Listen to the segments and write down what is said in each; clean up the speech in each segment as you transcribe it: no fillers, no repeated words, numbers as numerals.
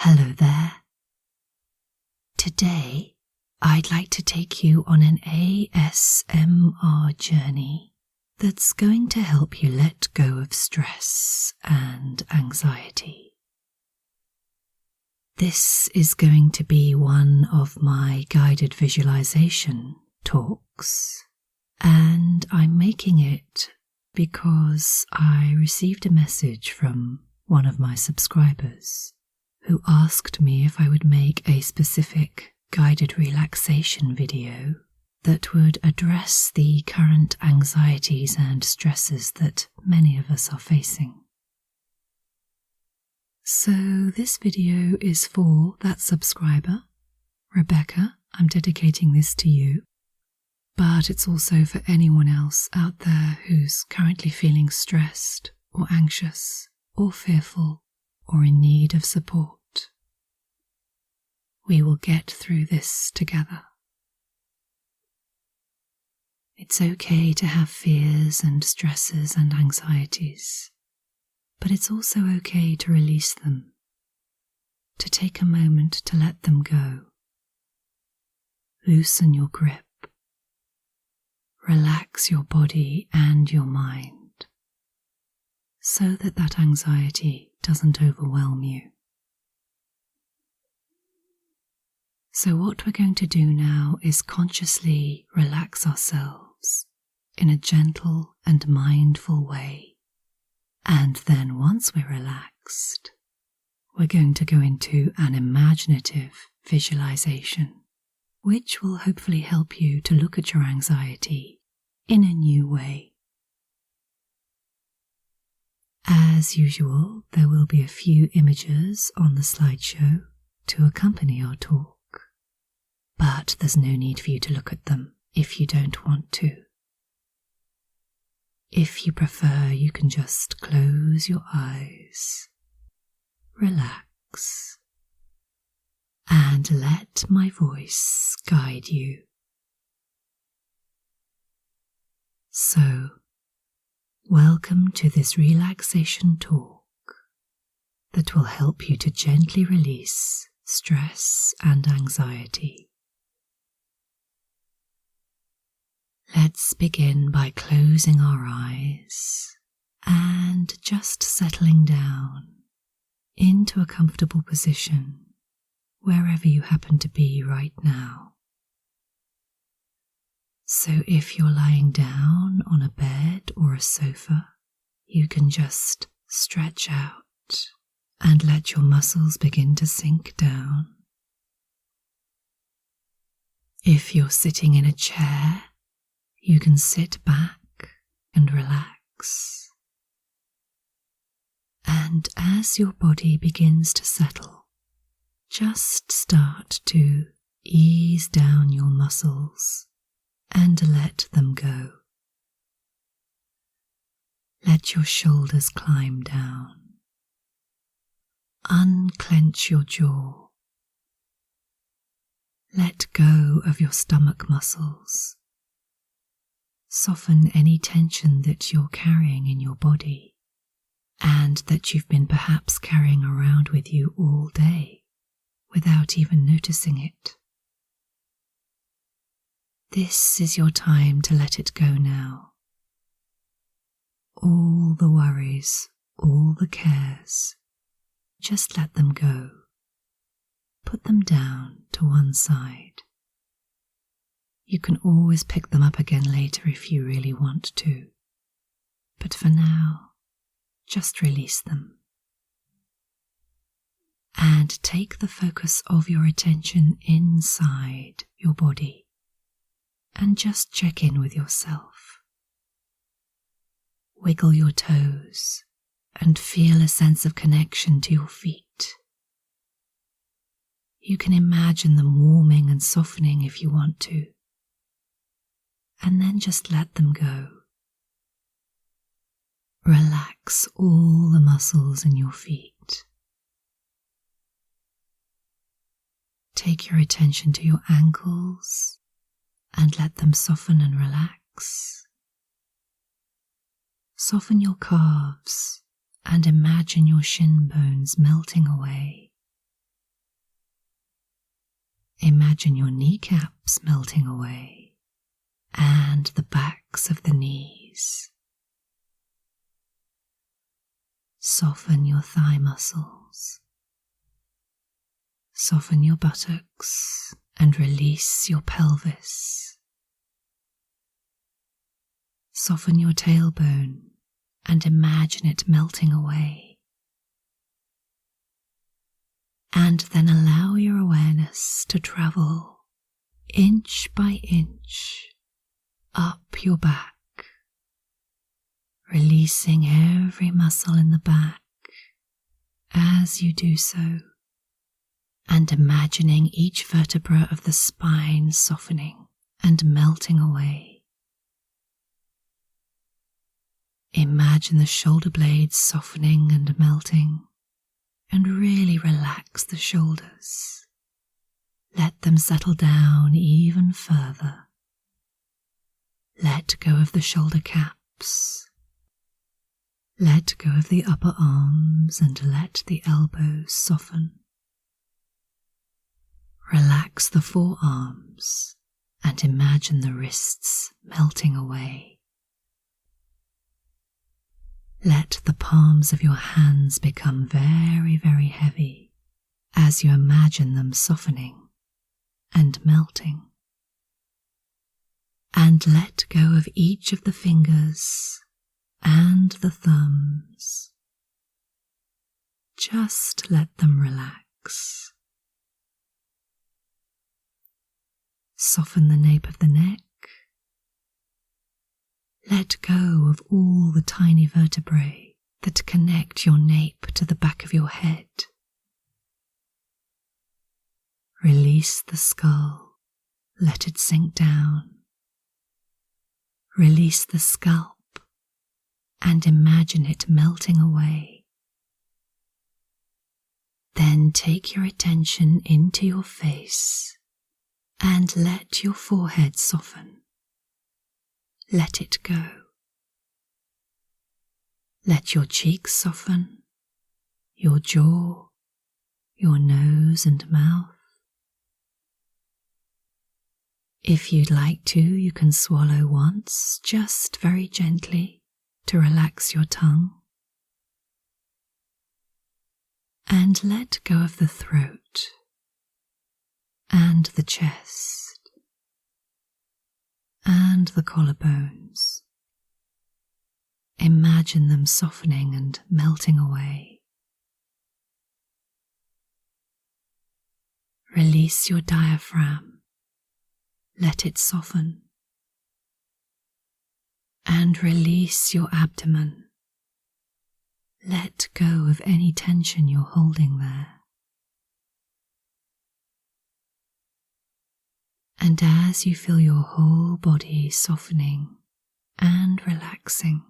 Hello there. Today, I'd like to take you on an ASMR journey that's going to help you let go of stress and anxiety. This is going to be one of my guided visualization talks, and I'm making it because I received a message from one of my subscribers who asked me if I would make a specific guided relaxation video that would address the current anxieties and stresses that many of us are facing. So this video is for that subscriber. Rebecca, I'm dedicating this to you. But it's also for anyone else out there who's currently feeling stressed or anxious or fearful or in need of support. We will get through this together. It's okay to have fears and stresses and anxieties, but it's also okay to release them, to take a moment to let them go. Loosen your grip. Relax your body and your mind so that anxiety doesn't overwhelm you. So what we're going to do now is consciously relax ourselves in a gentle and mindful way. And then once we're relaxed, we're going to go into an imaginative visualization, which will hopefully help you to look at your anxiety in a new way. As usual, there will be a few images on the slideshow to accompany our talk, but there's no need for you to look at them if you don't want to. If you prefer, you can just close your eyes, relax, and let my voice guide you. So, welcome to this relaxation talk that will help you to gently release stress and anxiety. Let's begin by closing our eyes and just settling down into a comfortable position wherever you happen to be right now. So if you're lying down on a bed or a sofa, you can just stretch out and let your muscles begin to sink down. If you're sitting in a chair, you can sit back and relax. And as your body begins to settle, just start to ease down your muscles and let them go. Let your shoulders climb down. Unclench your jaw. Let go of your stomach muscles. Soften any tension that you're carrying in your body and that you've been perhaps carrying around with you all day without even noticing it. This is your time to let it go now. All the worries, all the cares, just let them go. Put them down to one side. You can always pick them up again later if you really want to, but for now, just release them. And take the focus of your attention inside your body and just check in with yourself. Wiggle your toes and feel a sense of connection to your feet. You can imagine them warming and softening if you want to, and then just let them go. Relax all the muscles in your feet. Take your attention to your ankles and let them soften and relax. Soften your calves and imagine your shin bones melting away imagine your kneecaps melting away and the backs of the knees. Soften your thigh muscles. Soften your buttocks and release your pelvis. Soften your tailbone and imagine it melting away. And then allow your awareness to travel inch by inch up your back, releasing every muscle in the back as you do so, and imagining each vertebra of the spine softening and melting away. Imagine the shoulder blades softening and melting, and really relax the shoulders. Let them settle down even further. Let go of the shoulder caps. Let go of the upper arms and let the elbows soften. Relax the forearms and imagine the wrists melting away. Let the palms of your hands become very, very heavy as you imagine them softening and melting. And let go of each of the fingers and the thumbs. Just let them relax. Soften the nape of the neck. Let go of all the tiny vertebrae that connect your nape to the back of your head. Release the skull. Let it sink down. Release the scalp and imagine it melting away. Then take your attention into your face and let your forehead soften. Let it go. Let your cheeks soften, your jaw, your nose and mouth. If you'd like to, you can swallow once, just very gently, to relax your tongue. And let go of the throat and the chest and the collarbones. Imagine them softening and melting away. Release your diaphragm. Let it soften. And release your abdomen. Let go of any tension you're holding there. And as you feel your whole body softening and relaxing,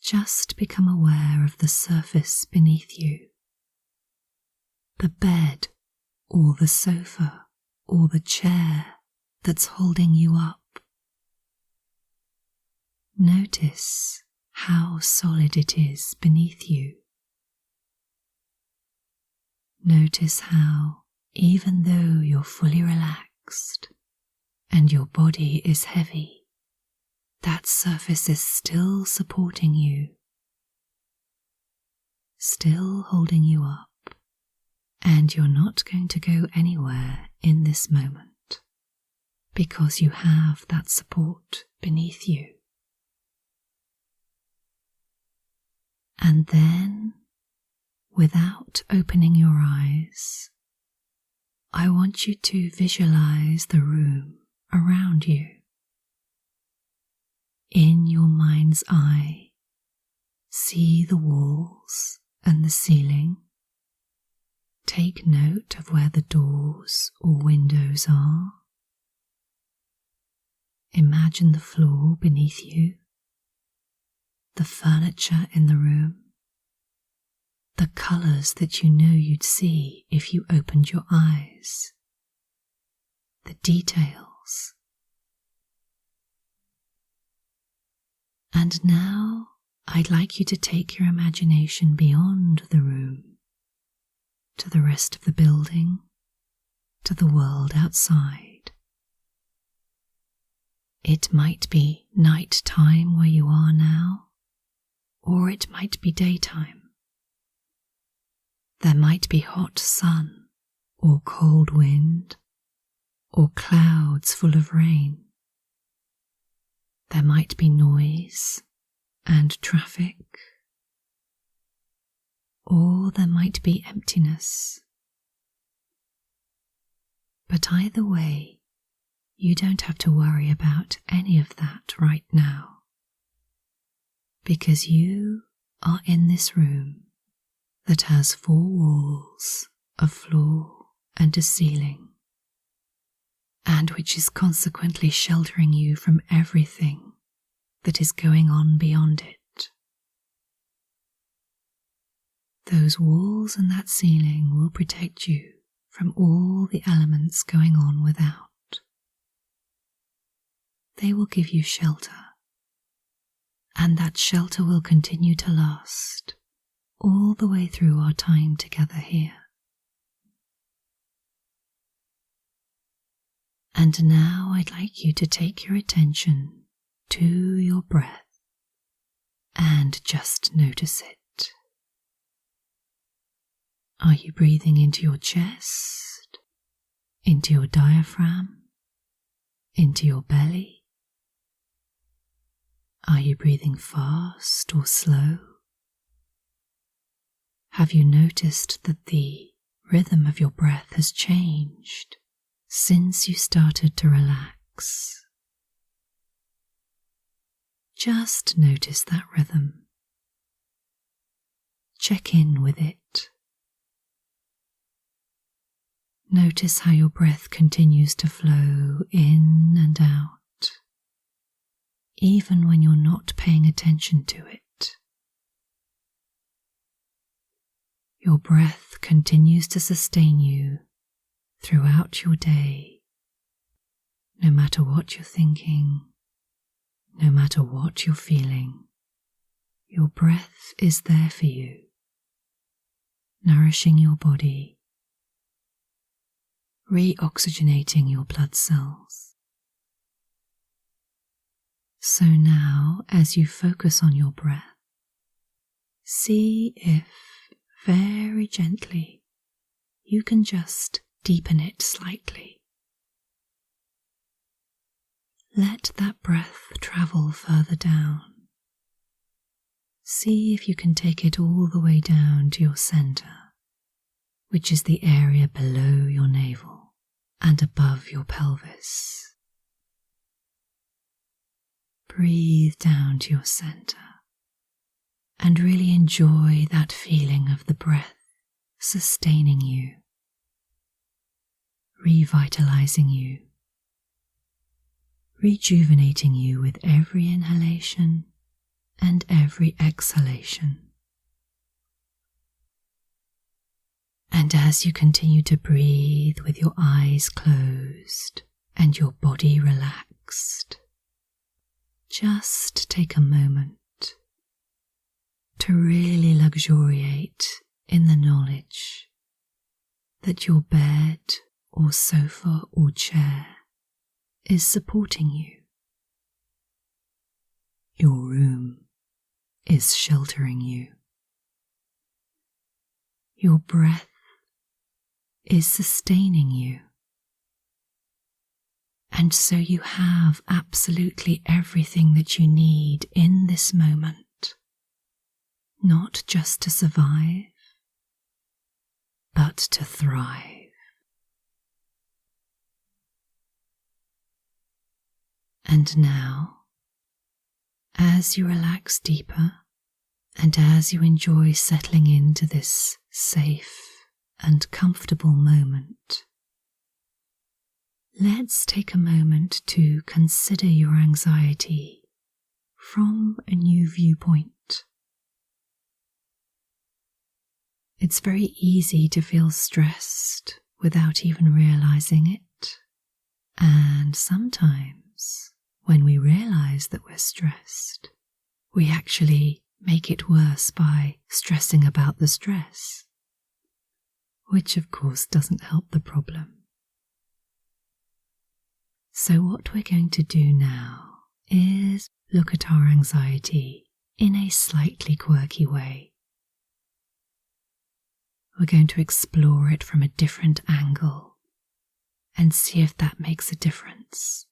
just become aware of the surface beneath you. The bed, or the sofa, or the chair that's holding you up. Notice how solid it is beneath you. Notice how, even though you're fully relaxed and your body is heavy, that surface is still supporting you, still holding you up, and you're not going to go anywhere in this moment because you have that support beneath you. And then, without opening your eyes, I want you to visualize the room around you. In your mind's eye, see the walls and the ceiling. Take note of where the doors or windows are. Imagine the floor beneath you, the furniture in the room, the colours that you know you'd see if you opened your eyes, the details. And now I'd like you to take your imagination beyond the room to the rest of the building to the world outside. It might be night time where you are now, or it might be daytime. There might be hot sun, or cold wind, or clouds full of rain. There might be noise and traffic, or there might be emptiness. But either way, you don't have to worry about any of that right now, because you are in this room that has 4 walls, a floor and a ceiling, and which is consequently sheltering you from everything that is going on beyond it. Those walls and that ceiling will protect you from all the elements going on without. They will give you shelter, and that shelter will continue to last all the way through our time together here. And now I'd like you to take your attention to your breath and just notice it. Are you breathing into your chest, into your diaphragm, into your belly? Are you breathing fast or slow? Have you noticed that the rhythm of your breath has changed since you started to relax? Just notice that rhythm. Check in with it. Notice how your breath continues to flow in and out, even when you're not paying attention to it. Your breath continues to sustain you throughout your day, no matter what you're thinking, no matter what you're feeling. Your breath is there for you, nourishing your body, reoxygenating your blood cells. So now, as you focus on your breath, see if very gently you can just deepen it slightly. Let that breath travel further down. See if you can take it all the way down to your center, which is the area below your navel and above your pelvis. Breathe down to your center and really enjoy that feeling of the breath sustaining you, revitalizing you, rejuvenating you with every inhalation and every exhalation. And as you continue to breathe with your eyes closed and your body relaxed, just take a moment to really luxuriate in the knowledge that your bed or sofa or chair is supporting you. Your room is sheltering you. Your breath is sustaining you. And so you have absolutely everything that you need in this moment, not just to survive, but to thrive. And now, as you relax deeper and as you enjoy settling into this safe and comfortable moment, let's take a moment to consider your anxiety from a new viewpoint. It's very easy to feel stressed without even realizing it, and sometimes when we realize that we're stressed, we actually make it worse by stressing about the stress, which of course doesn't help the problem. So what we're going to do now is look at our anxiety in a slightly quirky way. We're going to explore it from a different angle and see if that makes a difference.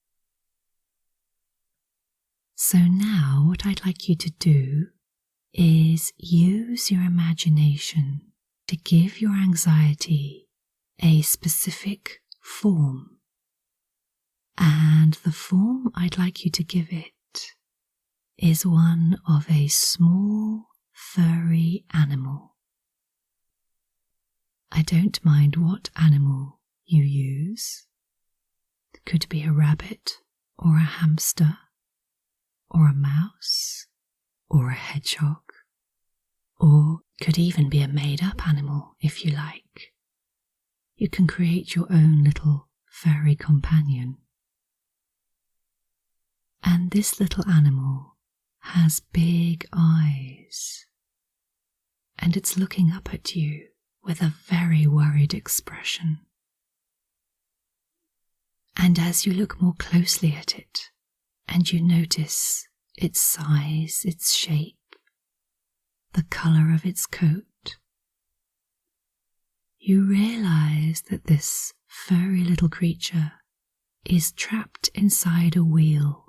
So now what I'd like you to do is use your imagination to give your anxiety a specific form. And the form I'd like you to give it is one of a small, furry animal. I don't mind what animal you use. It could be a rabbit, or a hamster, or a mouse, or a hedgehog, or could even be a made-up animal if you like. You can create your own little furry companion. And this little animal has big eyes, and it's looking up at you with a very worried expression. And as you look more closely at it, and you notice its size, its shape, the colour of its coat, you realise that this furry little creature is trapped inside a wheel,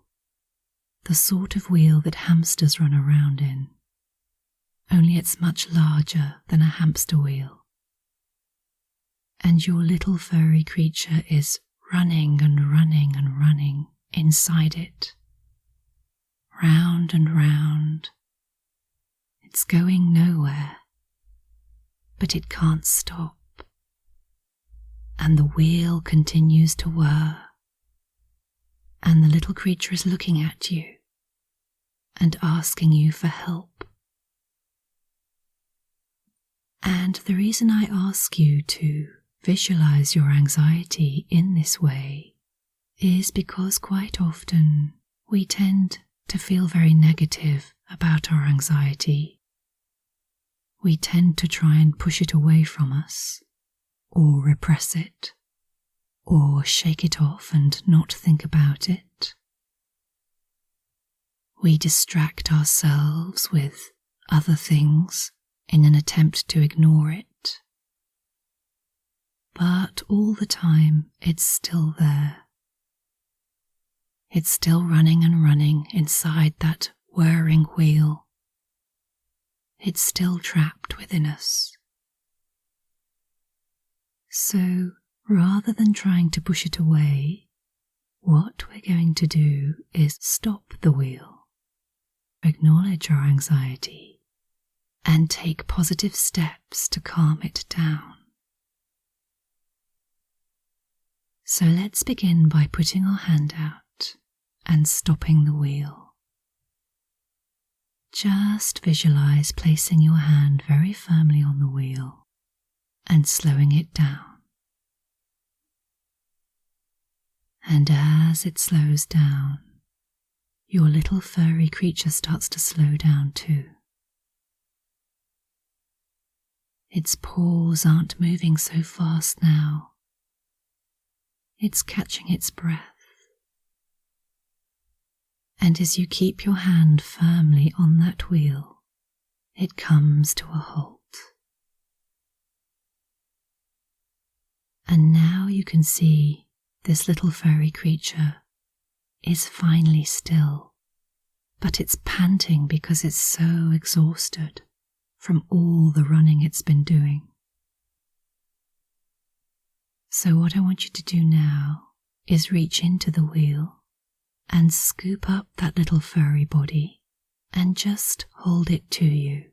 the sort of wheel that hamsters run around in, only it's much larger than a hamster wheel. And your little furry creature is running and running and running inside it, round and round. It's going nowhere, but it can't stop. And the wheel continues to whir, and the little creature is looking at you and asking you for help. And the reason I ask you to visualize your anxiety in this way is because quite often we tend to feel very negative about our anxiety. We tend to try and push it away from us, or repress it, or shake it off and not think about it. We distract ourselves with other things in an attempt to ignore it. But all the time it's still there. It's still running and running inside that whirring wheel. It's still trapped within us. So rather than trying to push it away, what we're going to do is stop the wheel, acknowledge our anxiety, and take positive steps to calm it down. So let's begin by putting our hand out and stopping the wheel. Just visualize placing your hand very firmly on the wheel and slowing it down. And as it slows down, your little furry creature starts to slow down too. Its paws aren't moving so fast now. It's catching its breath. And as you keep your hand firmly on that wheel, it comes to a halt. And now you can see this little furry creature is finally still, but it's panting because it's so exhausted from all the running it's been doing. So what I want you to do now is reach into the wheel and scoop up that little furry body and just hold it to you.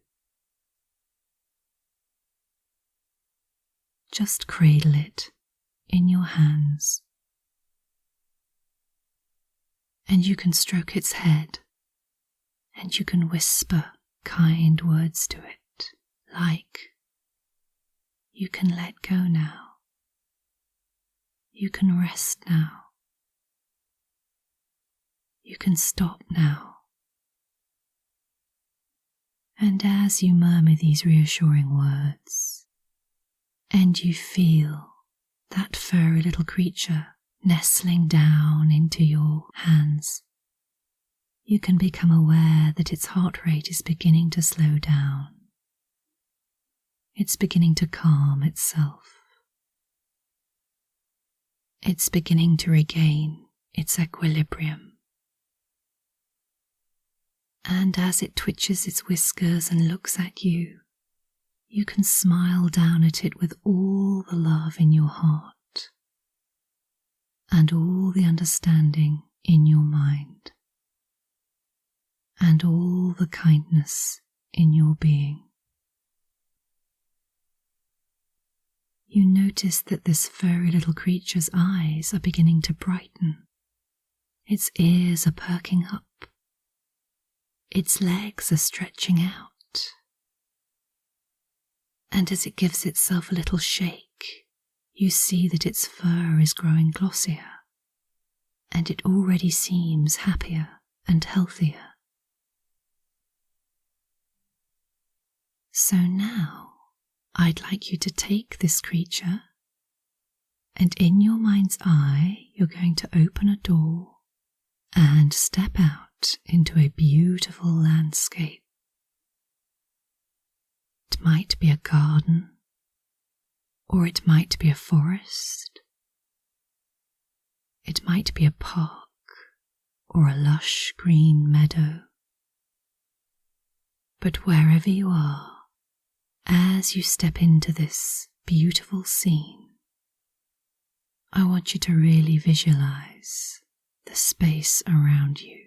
Just cradle it in your hands. And you can stroke its head, and you can whisper kind words to it, like, "You can let go now. You can rest now. You can stop now." And as you murmur these reassuring words, and you feel that furry little creature nestling down into your hands, you can become aware that its heart rate is beginning to slow down. It's beginning to calm itself. It's beginning to regain its equilibrium. And as it twitches its whiskers and looks at you, you can smile down at it with all the love in your heart and all the understanding in your mind and all the kindness in your being. You notice that this very little creature's eyes are beginning to brighten. Its ears are perking up. Its legs are stretching out. And as it gives itself a little shake, you see that its fur is growing glossier, and it already seems happier and healthier. So now, I'd like you to take this creature, and in your mind's eye, you're going to open a door and step out into a beautiful landscape. It might be a garden, or it might be a forest. It might be a park or a lush green meadow. But wherever you are, as you step into this beautiful scene, I want you to really visualize the space around you.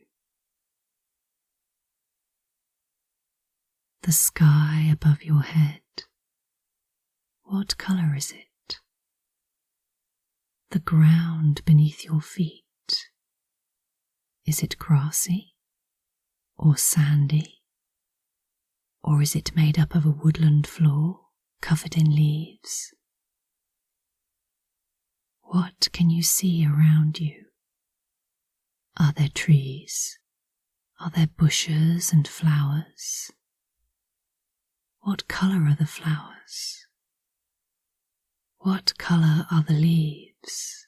The sky above your head. What color is it? The ground beneath your feet. Is it grassy or sandy? Or is it made up of a woodland floor covered in leaves? What can you see around you? Are there trees? Are there bushes and flowers? What colour are the flowers? What colour are the leaves?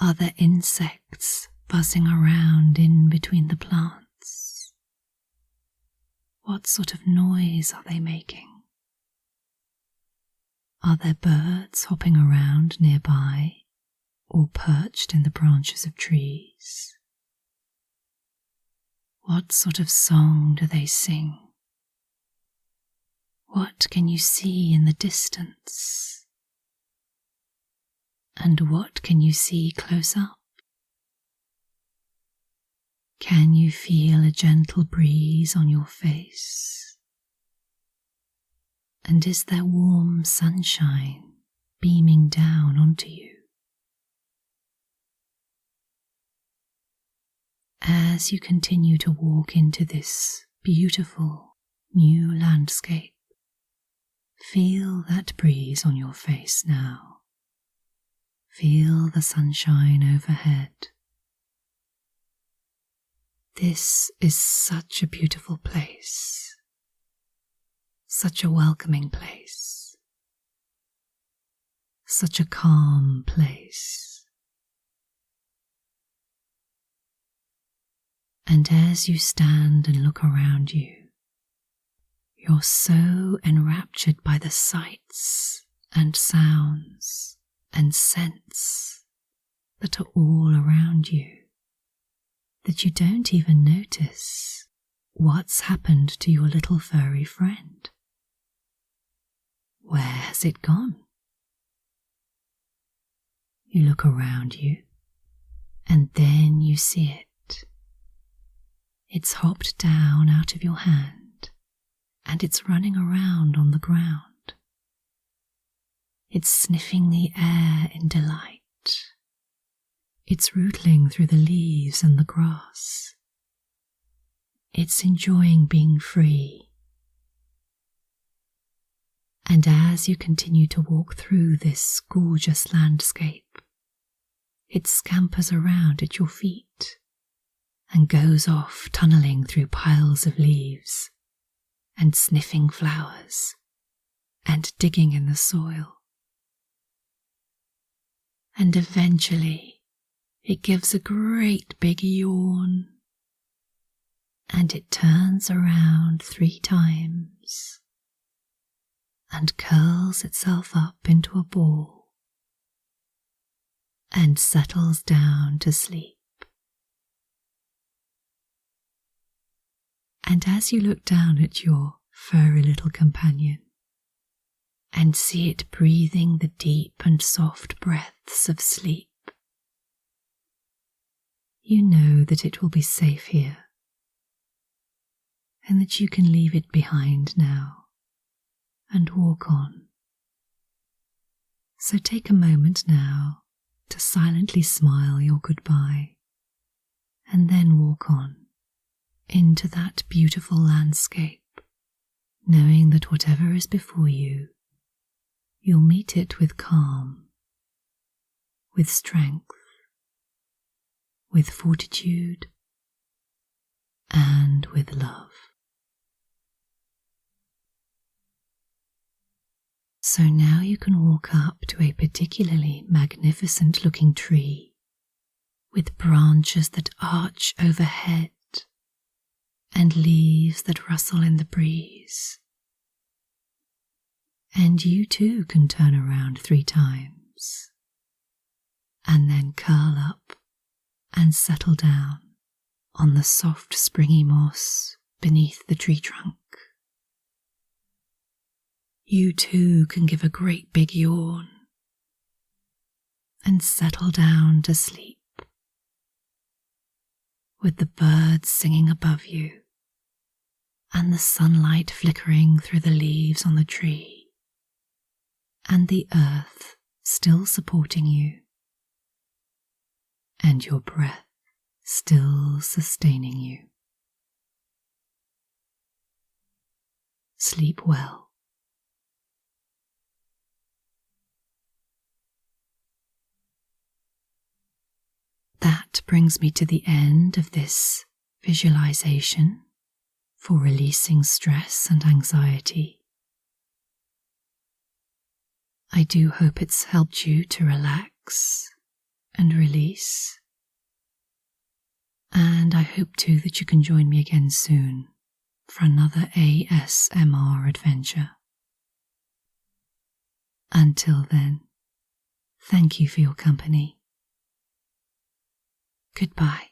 Are there insects buzzing around in between the plants? What sort of noise are they making? Are there birds hopping around nearby or perched in the branches of trees? What sort of song do they sing? What can you see in the distance? And what can you see close up? Can you feel a gentle breeze on your face? And is there warm sunshine beaming down onto you? As you continue to walk into this beautiful new landscape, feel that breeze on your face now. Feel the sunshine overhead. This is such a beautiful place, such a welcoming place, such a calm place. And as you stand and look around you, you're so enraptured by the sights and sounds and scents that are all around you that you don't even notice what's happened to your little furry friend. Where has it gone? You look around you, and then you see it. It's hopped down out of your hand, and it's running around on the ground. It's sniffing the air in delight. It's rootling through the leaves and the grass. It's enjoying being free. And as you continue to walk through this gorgeous landscape, it scampers around at your feet and goes off tunneling through piles of leaves and sniffing flowers and digging in the soil. and eventually it gives a great big yawn, and it turns around 3 times and curls itself up into a ball and settles down to sleep. And as you look down at your furry little companion and see it breathing the deep and soft breaths of sleep, you know that it will be safe here and that you can leave it behind now and walk on. So take a moment now to silently smile your goodbye and then walk on into that beautiful landscape, knowing that whatever is before you, you'll meet it with calm, with strength, with fortitude, and with love. So now you can walk up to a particularly magnificent looking tree with branches that arch overhead and leaves that rustle in the breeze. And you too can turn around 3 times and then curl up and settle down on the soft springy moss beneath the tree trunk. You too can give a great big yawn and settle down to sleep with the birds singing above you and the sunlight flickering through the leaves on the tree and the earth still supporting you and your breath still sustaining you. Sleep well. That brings me to the end of this visualization for releasing stress and anxiety. I do hope it's helped you to relax and release, and I hope too that you can join me again soon for another ASMR adventure. Until then, thank you for your company. Goodbye.